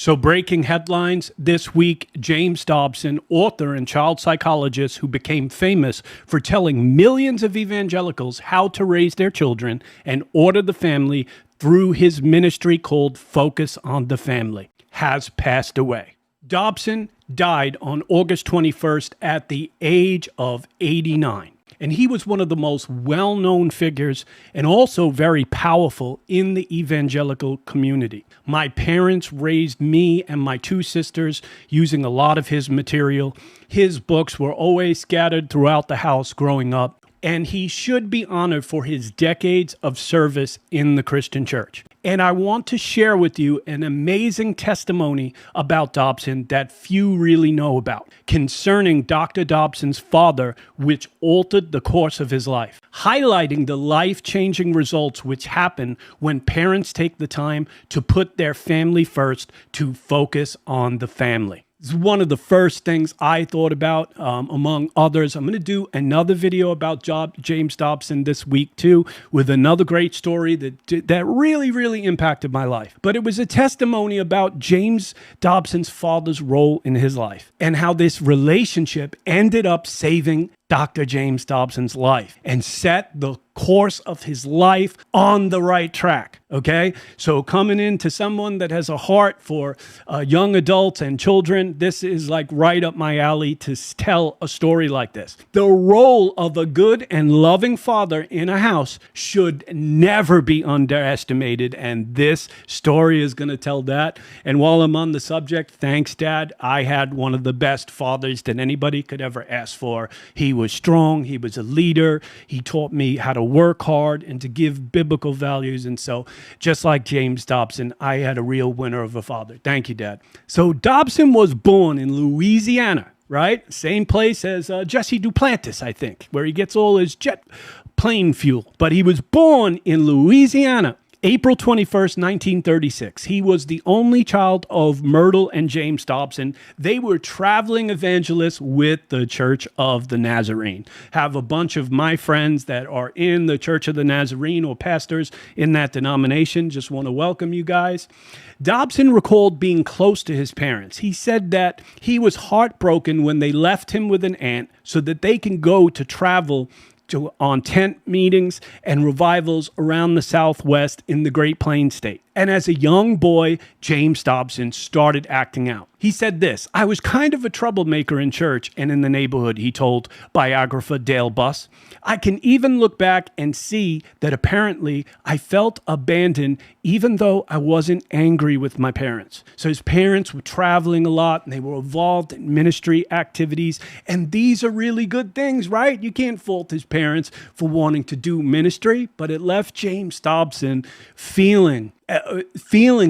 So breaking headlines this week, James Dobson, author and child psychologist who became famous for telling millions of evangelicals how to raise their children and order the family through his ministry called Focus on the Family, has passed away. Dobson died on August 21st at the age of 89. And he was one of the most well-known figures and also very powerful in the evangelical community. My parents raised me and my two sisters using a lot of his material. His books were always scattered throughout the house growing up. And he should be honored for his decades of service in the Christian church. And I want to share with you an amazing testimony about Dobson that few really know about, concerning Dr. Dobson's father, which altered the course of his life, highlighting the life-changing results which happen when parents take the time to put their family first, to focus on the family. This is one of the first things I thought about, among others. I'm going to do another video about James Dobson this week, too, with another great story that really impacted my life. But it was a testimony about James Dobson's father's role in his life and how this relationship ended up saving Dr. James Dobson's life and set the course of his life on the right track, okay? So coming into someone that has a heart for young adults and children, this is like right up my alley to tell a story like this. The role of a good and loving father in a house should never be underestimated, and this story is going to tell that. And while I'm on the subject, thanks, Dad. I had one of the best fathers that anybody could ever ask for. He was strong. He was a leader. He taught me how to work hard and to give biblical values. And so just like James Dobson, I had a real winner of a father. Thank you, Dad. So Dobson was born in Louisiana, right? Same place as Jesse Duplantis, I think, where he gets all his jet plane fuel. But he was born in Louisiana, April 21st, 1936. He was the only child of Myrtle and James Dobson. They were traveling evangelists with the Church of the Nazarene. Have a bunch of my friends that are in the Church of the Nazarene or pastors in that denomination. Just want to welcome you guys. Dobson recalled being close to his parents. He said that he was heartbroken when they left him with an aunt so that they can go to travel on tent meetings and revivals around the Southwest in the Great Plains state. And as a young boy, James Dobson started acting out. He said this: "I was kind of a troublemaker in church and in the neighborhood," he told biographer Dale Buss. "I can even look back and see that apparently I felt abandoned even though I wasn't angry with my parents." So his parents were traveling a lot and they were involved in ministry activities. And these are really good things, right? You can't fault his parents for wanting to do ministry, but it left James Dobson feeling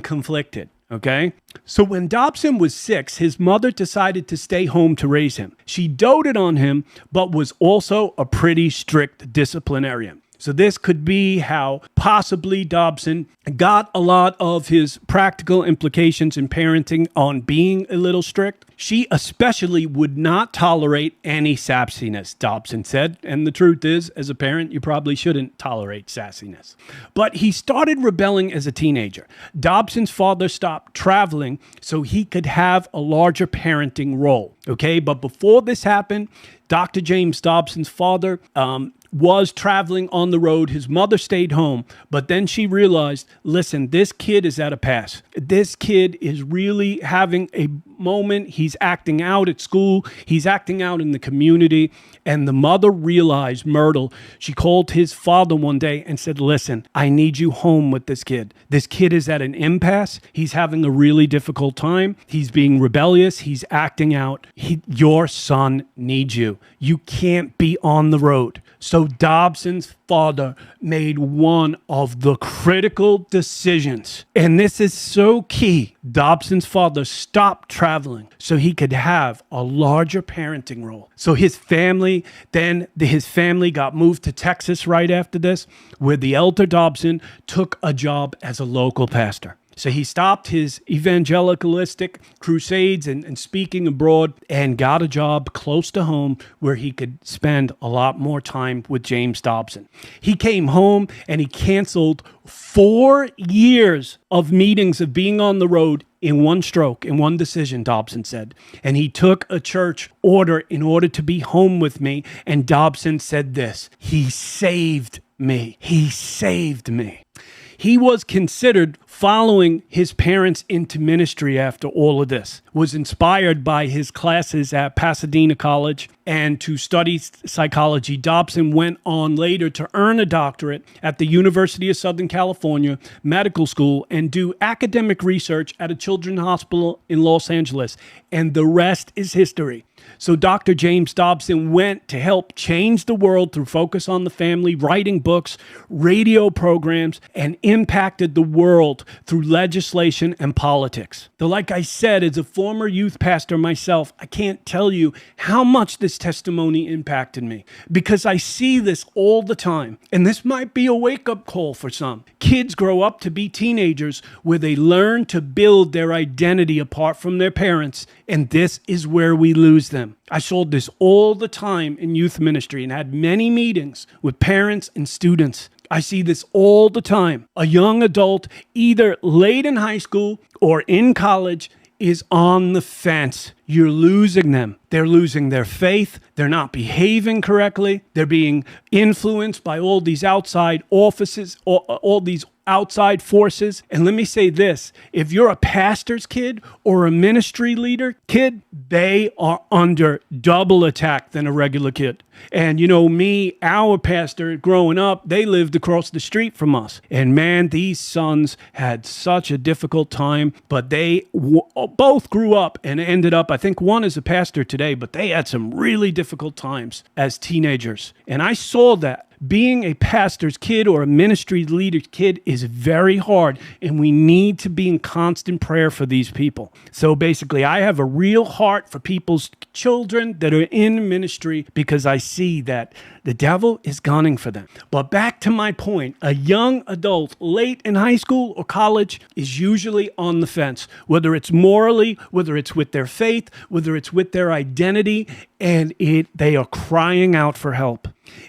conflicted. Okay. So when Dobson was 6, his mother decided to stay home to raise him. She doted on him, but was also a pretty strict disciplinarian. So this could be how possibly Dobson got a lot of his practical implications in parenting on being a little strict. She especially would not tolerate any sassiness, Dobson said. And the truth is, as a parent, you probably shouldn't tolerate sassiness. But he started rebelling as a teenager. Dobson's father stopped traveling so he could have a larger parenting role. Okay, but before this happened, Dr. James Dobson's father was traveling on the road. His mother stayed home, but then she realized, listen, this kid is at a pass. This kid is really having a moment. He's acting out at school. He's acting out in the community. And the mother realized, Myrtle, she called his father one day and said, listen, I need you home with this kid. This kid is at an impasse. He's having a really difficult time. He's being rebellious. He's acting out. Your son needs you. You can't be on the road. So Dobson's father made one of the critical decisions. And this is so key. Dobson's father stopped traveling so he could have a larger parenting role. So his family got moved to Texas right after this, where the elder Dobson took a job as a local pastor. So he stopped his evangelicalistic crusades and speaking abroad and got a job close to home where he could spend a lot more time with James Dobson. He came home and he canceled 4 years of meetings of being on the road in one stroke, in one decision, Dobson said. And he took a church order in order to be home with me. And Dobson said this: he saved me. He saved me. He was considered following his parents into ministry after all of this, was inspired by his classes at Pasadena College and to study psychology. Dobson went on later to earn a doctorate at the University of Southern California Medical School and do academic research at a children's hospital in Los Angeles. And the rest is history. So Dr. James Dobson went to help change the world through focus on the family, writing books, radio programs, and impacted the world through legislation and politics. Though, like I said, as a former youth pastor myself, I can't tell you how much this testimony impacted me, because I see this all the time. And this might be a wake-up call for some. Kids grow up to be teenagers where they learn to build their identity apart from their parents, and this is where we lose them. I saw this all the time in youth ministry and had many meetings with parents and students. I see this all the time. A young adult, either late in high school or in college, is on the fence. You're losing them. They're losing their faith. They're not behaving correctly. They're being influenced by all these outside offices, all these outside forces. And let me say this: if you're a pastor's kid or a ministry leader kid, they are under double attack than a regular kid. And you know me, our pastor growing up, they lived across the street from us. And man, these sons had such a difficult time, but they both grew up and ended up, I think one is a pastor today, but they had some really difficult times as teenagers. And I saw that. Being a pastor's kid or a ministry leader's kid is very hard, and we need to be in constant prayer for these people. So basically, I have a real heart for people's children that are in ministry because I see that the devil is gunning for them. But back to my point, a young adult late in high school or college is usually on the fence, whether it's morally, whether it's with their faith, whether it's with their identity, and they are crying out for help.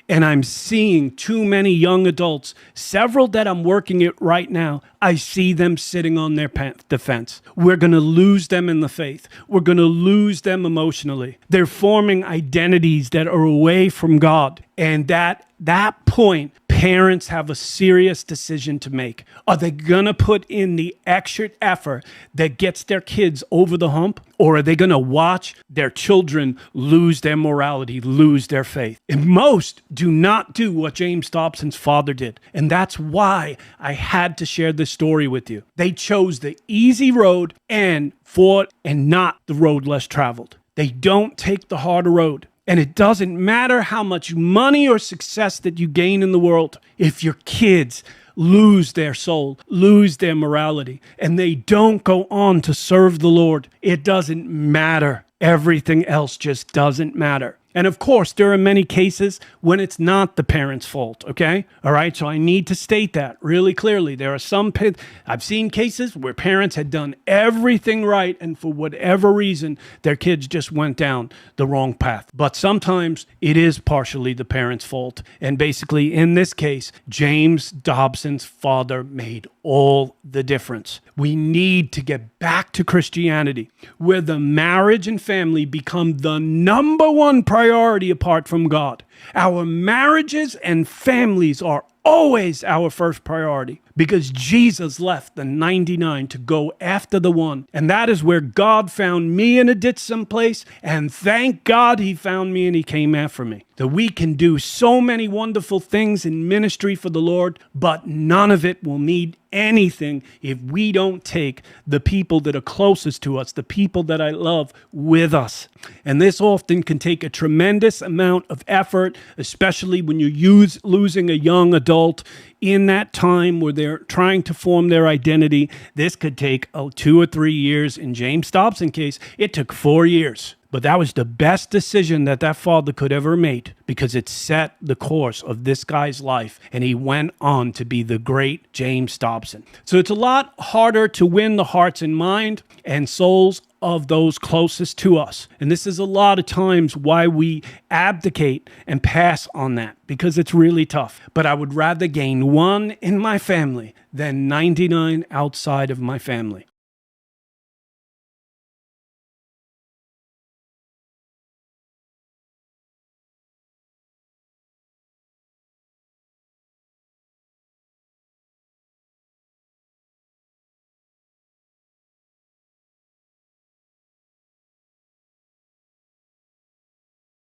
And I'm seeing too many young adults, several that I'm working at right now, I see them sitting on their defense. We're going to lose them in the faith. We're going to lose them emotionally. They're forming identities that are away from God. And that point, parents have a serious decision to make. Are they going to put in the extra effort that gets their kids over the hump? Or are they going to watch their children lose their morality, lose their faith? And most do not do what James Dobson's father did. And that's why I had to share this story with you. They chose the easy road and fought and not the road less traveled. They don't take the harder road. And it doesn't matter how much money or success that you gain in the world. If your kids lose their soul, lose their morality, and they don't go on to serve the Lord, it doesn't matter. Everything else just doesn't matter. And of course, there are many cases when it's not the parent's fault, okay? All right, so I need to state that really clearly. There are I've seen cases where parents had done everything right, and for whatever reason, their kids just went down the wrong path. But sometimes it is partially the parent's fault. And basically, in this case, James Dobson's father made all the difference. We need to get back to Christianity, where the marriage and family become the number one priority apart from God. Our marriages and families are always our first priority because Jesus left the 99 to go after the one. And that is where God found me in a ditch someplace. And thank God he found me and he came after me. That we can do so many wonderful things in ministry for the Lord, but none of it will mean anything if we don't take the people that are closest to us, the people that I love, with us. And this often can take a tremendous amount of effort, especially when you're losing a young adult in that time where they're trying to form their identity. This could take 2 or 3 years. In James Dobson's case, it took 4 years. But that was the best decision that father could ever make, because it set the course of this guy's life, and he went on to be the great James Dobson. So it's a lot harder to win the hearts and mind and souls of those closest to us. And this is a lot of times why we abdicate and pass on that, because it's really tough. But I would rather gain one in my family than 99 outside of my family.